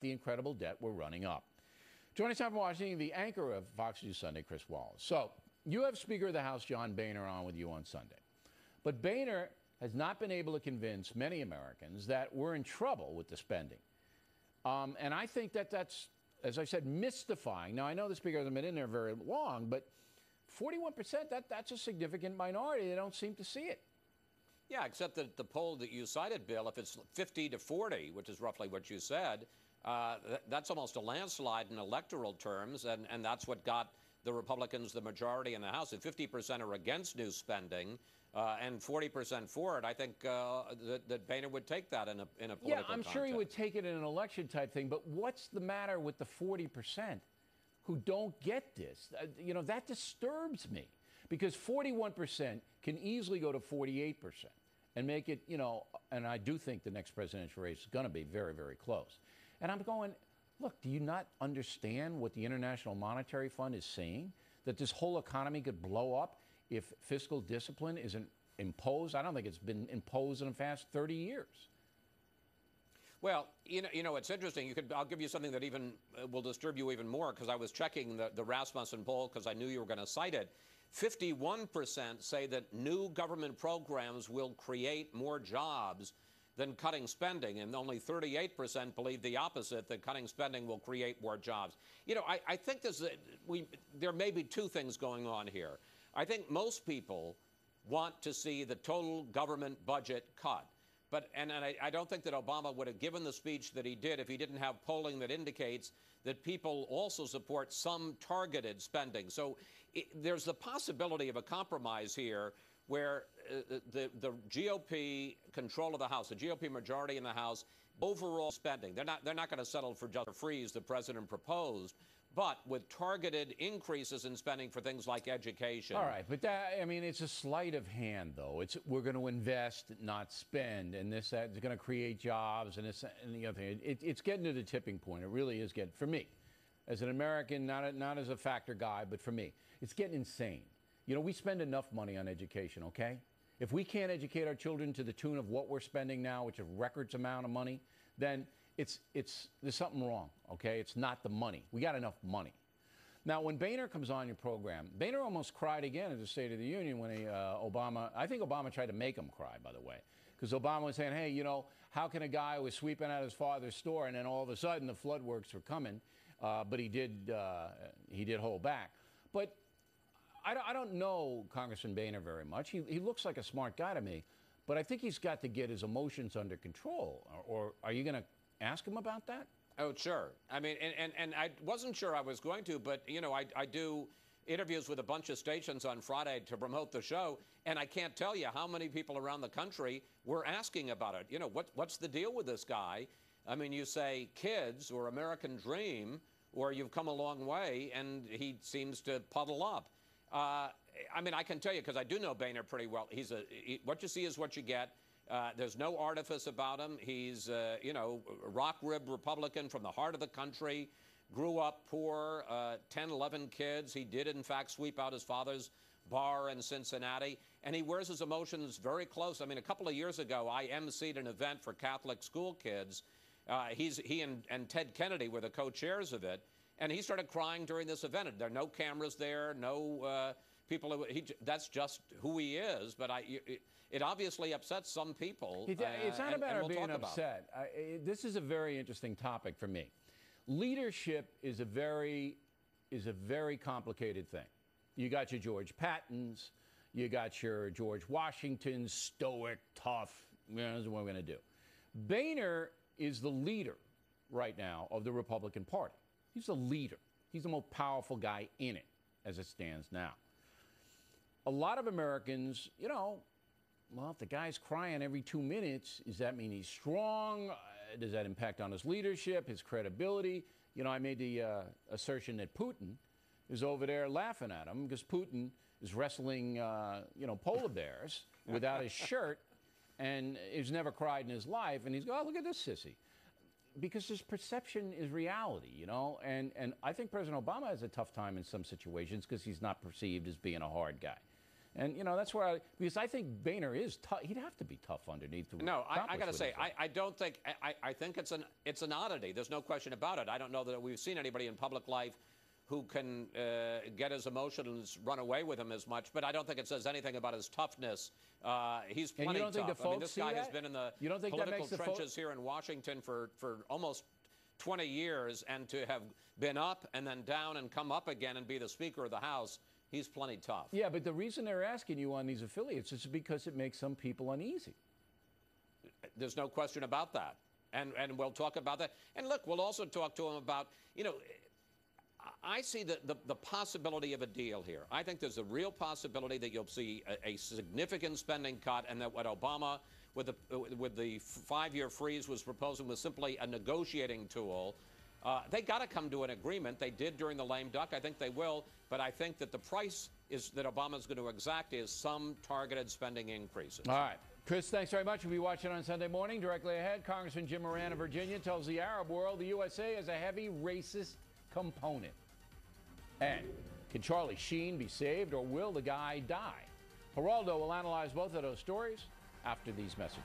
the incredible debt we're running up. Joining us from Washington, the anchor of Fox News Sunday, Chris Wallace. So you have Speaker of the House John Boehner on with you on Sunday. But Boehner has not been able to convince many Americans that we're in trouble with the spending. And I think that that's, as I said, mystifying. Now, I know the Speaker hasn't been in there very long, but 41%, that's a significant minority. They don't seem to see it. Yeah, except that the poll that you cited, Bill, if it's 50 to 40, which is roughly what you said, that's almost a landslide in electoral terms, and that's what got the Republicans the majority in the House. If 50% are against new spending and 40% for it, I think that Boehner would take that in a political Yeah, I'm context. sure he would take it in an election type thing, but what's the matter with the 40% who don't get this? That disturbs me, because 41% can easily go to 48% and make it, and I do think the next presidential race is going to be very, very close. And I'm going, look, do you not understand what the International Monetary Fund is saying? That this whole economy could blow up if fiscal discipline isn't imposed? I don't think it's been imposed in the past 30 years. Well, it's interesting. I'll give you something that even will disturb you even more, because I was checking the Rasmussen poll because I knew you were going to cite it. 51% say that new government programs will create more jobs than cutting spending, and only 38% believe the opposite, that cutting spending will create more jobs. I think there may be two things going on here. I think most people want to see the total government budget cut. And I don't think that Obama would have given the speech that he did if he didn't have polling that indicates that people also support some targeted spending. So there's the possibility of a compromise here where the GOP control of the House, the GOP majority in the House, overall spending, they're not going to settle for just a freeze the president proposed, but with targeted increases in spending for things like education. All right, but it's a sleight of hand, though. We're going to invest, not spend, and that's going to create jobs, and this and the other thing. It's getting to the tipping point. It really is getting, for me, as an American, not as a factor guy, but for me, it's getting insane. We spend enough money on education, okay? If we can't educate our children to the tune of what we're spending now, which is records amount of money, then there's something wrong, okay? It's not the money. We got enough money. Now, when Boehner comes on your program, Boehner almost cried again at the State of the Union when I think Obama tried to make him cry, by the way, because Obama was saying, hey, how can a guy who was sweeping out his father's store and then all of a sudden the flood works were coming, but he did hold back. But I don't know Congressman Boehner very much. He looks like a smart guy to me, but I think he's got to get his emotions under control. Or are you going to ask him about that? Oh, sure. I mean, and I wasn't sure I was going to, but, I do interviews with a bunch of stations on Friday to promote the show, and I can't tell you how many people around the country were asking about it. What's the deal with this guy? I mean, you say kids or American dream, or you've come a long way, and he seems to puddle up. I can tell you, because I do know Boehner pretty well, what you see is what you get. There's no artifice about him. He's, a rock-ribbed Republican from the heart of the country, grew up poor, 10, 11 kids. He did, in fact, sweep out his father's bar in Cincinnati, and he wears his emotions very close. I mean, a couple of years ago, I emceed an event for Catholic school kids. He and Ted Kennedy were the co-chairs of it. And he started crying during this event. There are no cameras there, no people. That's just who he is. But it obviously upsets some people. It's not about being upset. This is a very interesting topic for me. Leadership is a very complicated thing. You got your George Pattons, you got your George Washingtons, stoic, tough. This is what we're going to do. Boehner is the leader right now of the Republican Party. He's the leader. He's the most powerful guy in it as it stands now. A lot of Americans, well, if the guy's crying every 2 minutes, does that mean he's strong? Does that impact on his leadership, his credibility? I made the assertion that Putin is over there laughing at him because Putin is wrestling, polar bears without his shirt and he's never cried in his life. And he's going, oh, look at this sissy. Because his perception is reality, and I think President Obama has a tough time in some situations because he's not perceived as being a hard guy. And, that's where because I think Boehner is tough. He'd have to be tough underneath. No, I got to say, I don't think, I think it's an oddity. There's no question about it. I don't know that we've seen anybody in public life who can get his emotions run away with him as much, but I don't think it says anything about his toughness. He's plenty tough. I mean, this guy has been in the political trenches here in Washington for almost 20 years, and to have been up and then down and come up again and be the Speaker of the House, he's plenty tough. Yeah, but the reason they're asking you on these affiliates is because it makes some people uneasy. There's no question about that. And we'll talk about that. And look, we'll also talk to him about, I see the possibility of a deal here. I think there's a real possibility that you'll see a significant spending cut, and that what Obama, with the 5-year freeze, was proposing was simply a negotiating tool. They got to come to an agreement. They did during the lame duck. I think they will. But I think that the price that Obama's going to exact is some targeted spending increases. All right. Chris, thanks very much. We'll be watching on Sunday morning. Directly ahead, Congressman Jim Moran of Virginia tells the Arab world the USA has a heavy racist component. And can Charlie Sheen be saved, or will the guy die? Geraldo will analyze both of those stories after these messages.